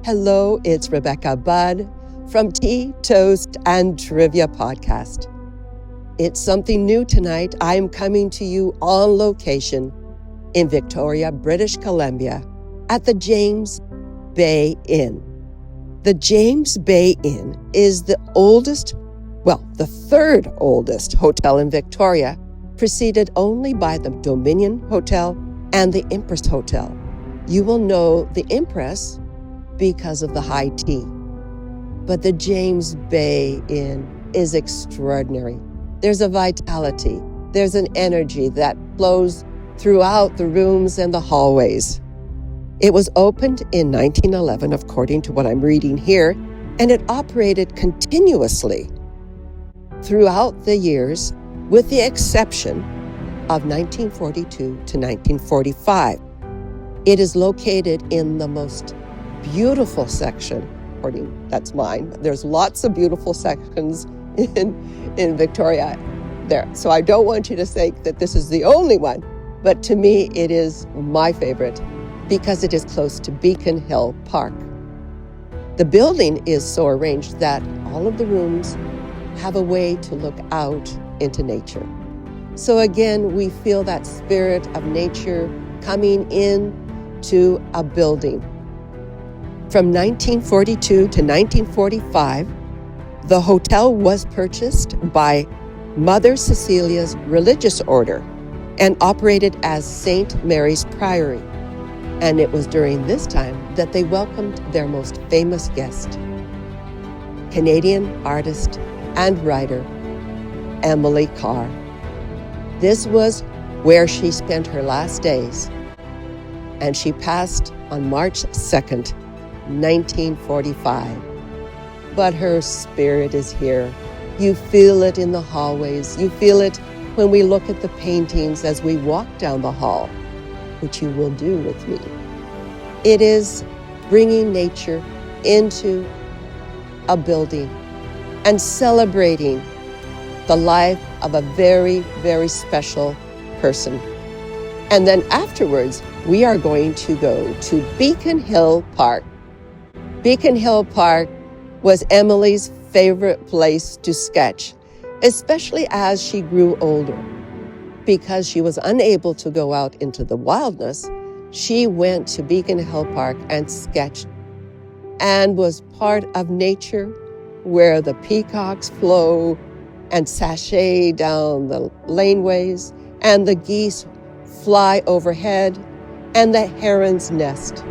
Hello, it's Rebecca Budd from Tea, Toast, and Trivia Podcast. It's something new tonight. I'm coming to you on location in Victoria, British Columbia at the James Bay Inn. The James Bay Inn is the third oldest hotel in Victoria, preceded only by the Dominion Hotel and the Empress Hotel. You will know the Empress because of the high tea. But the James Bay Inn is extraordinary. There's a vitality, there's an energy that flows throughout the rooms and the hallways. It was opened in 1911, according to what I'm reading here, and it operated continuously throughout the years, with the exception of 1942 to 1945. It is located in the most beautiful section, that's mine. There's lots of beautiful sections in Victoria there. So I don't want you to think that this is the only one, but to me it is my favorite because it is close to Beacon Hill Park. The building is so arranged that all of the rooms have a way to look out into nature. So again, we feel that spirit of nature coming in to a building. From 1942 to 1945, the hotel was purchased by Mother Cecilia's religious order and operated as St. Mary's Priory. And it was during this time that they welcomed their most famous guest, Canadian artist and writer, Emily Carr. This was where she spent her last days, and she passed on March 2nd, 1945. But her spirit is here. You feel it in the hallways. You feel it when we look at the paintings as we walk down the hall, which you will do with me. It is bringing nature into a building and celebrating the life of a very, very special person. And then afterwards, we are going to go to Beacon Hill Park. Beacon Hill Park was Emily's favorite place to sketch, especially as she grew older. Because she was unable to go out into the wildness, she went to Beacon Hill Park and sketched and was part of nature where the peacocks flow and sashay down the laneways and the geese fly overhead and the herons nest.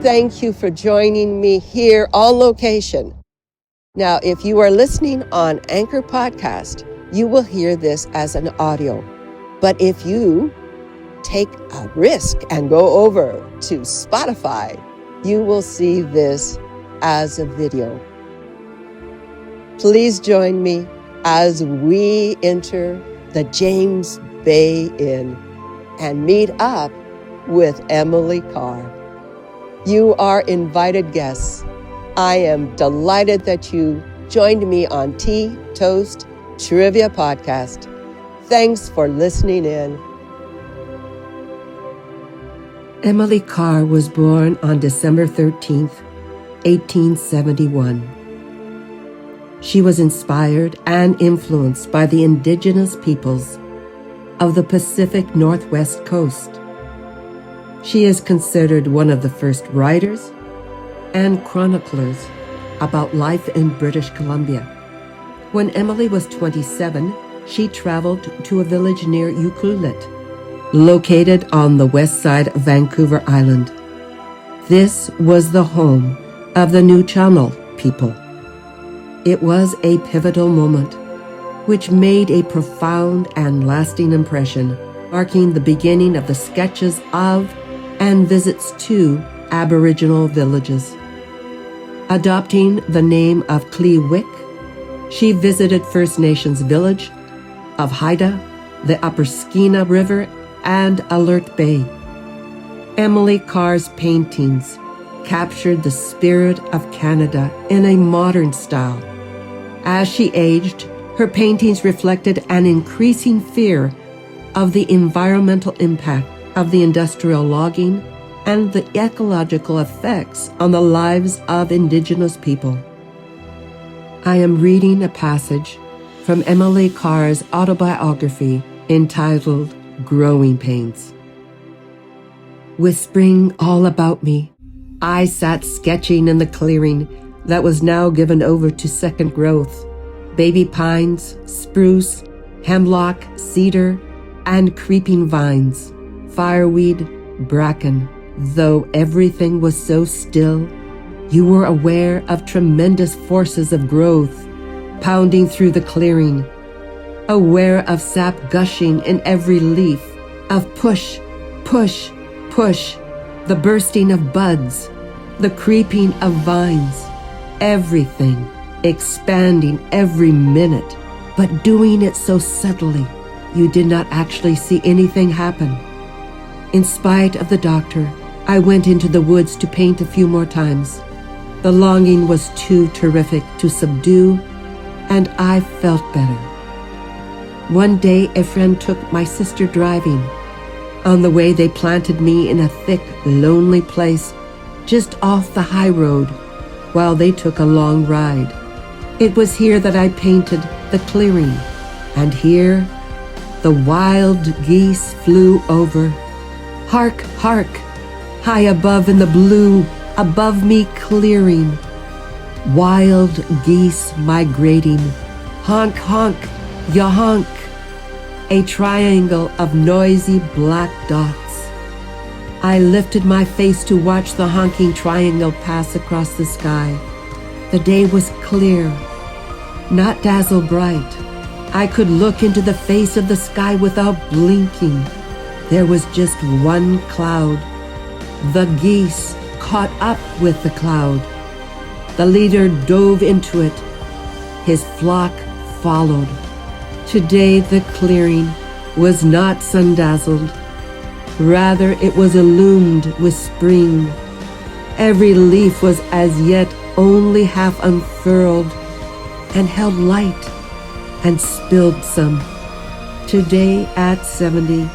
Thank you for joining me here on location. Now, if you are listening on Anchor Podcast, you will hear this as an audio. But if you take a risk and go over to Spotify, you will see this as a video. Please join me as we enter the James Bay Inn and meet up with Emily Carr. You are invited guests. I am delighted that you joined me on Tea, Toast, Trivia Podcast. Thanks for listening in. Emily Carr was born on December 13th, 1871. She was inspired and influenced by the indigenous peoples of the Pacific Northwest coast. She is considered one of the first writers and chroniclers about life in British Columbia. When Emily was 27, she traveled to a village near Ucluelet, located on the west side of Vancouver Island. This was the home of the Nuu-chah-nulth people. It was a pivotal moment, which made a profound and lasting impression, marking the beginning of the sketches of and visits to Aboriginal villages. Adopting the name of Klee-Wick, she visited First Nations village of Haida, the Upper Skeena River, and Alert Bay. Emily Carr's paintings captured the spirit of Canada in a modern style. As she aged, her paintings reflected an increasing fear of the environmental impact of the industrial logging and the ecological effects on the lives of Indigenous people. I am reading a passage from Emily Carr's autobiography entitled Growing Pains. With spring all about me, I sat sketching in the clearing that was now given over to second growth. Baby pines, spruce, hemlock, cedar, and creeping vines, fireweed, bracken. Though everything was so still, you were aware of tremendous forces of growth pounding through the clearing, aware of sap gushing in every leaf, of push, push, push, the bursting of buds, the creeping of vines, everything expanding every minute, but doing it so subtly you did not actually see anything happen. In spite of the doctor, I went into the woods to paint a few more times. The longing was too terrific to subdue, and I felt better. One day a friend took my sister driving. On the way they planted me in a thick, lonely place just off the high road while they took a long ride. It was here that I painted the clearing, and here the wild geese flew over. Hark, hark, high above in the blue, above me clearing. Wild geese migrating, honk, honk, ya honk. A triangle of noisy black dots. I lifted my face to watch the honking triangle pass across the sky. The day was clear, not dazzle bright. I could look into the face of the sky without blinking. There was just one cloud. The geese caught up with the cloud. The leader dove into it. His flock followed. Today the clearing was not sun-dazzled. Rather, it was illumined with spring. Every leaf was as yet only half unfurled and held light and spilled some. Today at 70,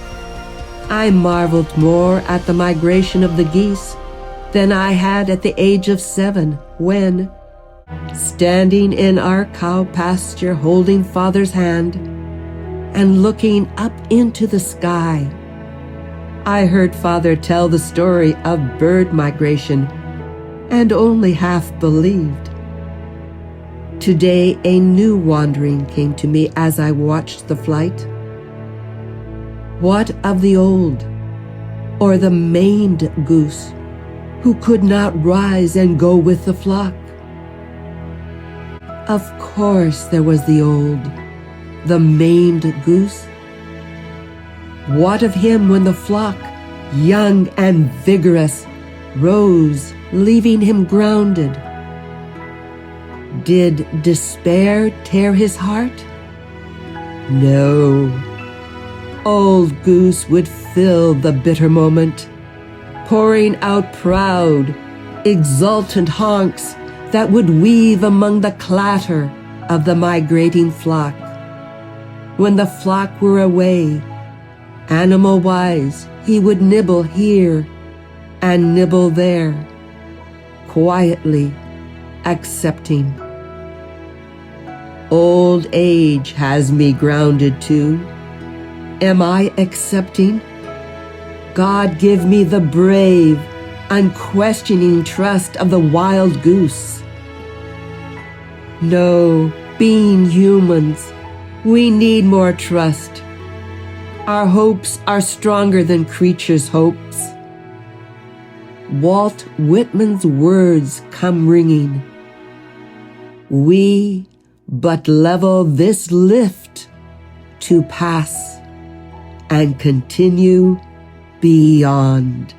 I marveled more at the migration of the geese than I had at the age of 7 when, standing in our cow pasture holding Father's hand and looking up into the sky, I heard Father tell the story of bird migration and only half believed. Today a new wandering came to me as I watched the flight. What of the old, or the maned goose, who could not rise and go with the flock? Of course there was the old, the maned goose. What of him when the flock, young and vigorous, rose, leaving him grounded? Did despair tear his heart? No. Old goose would fill the bitter moment, pouring out proud, exultant honks that would weave among the clatter of the migrating flock. When the flock were away, animal-wise, he would nibble here and nibble there, quietly accepting. Old age has me grounded too. Am I accepting? God give me the brave, unquestioning trust of the wild goose. No, being humans, we need more trust. Our hopes are stronger than creatures' hopes. Walt Whitman's words come ringing. We but level this lift to pass and continue beyond.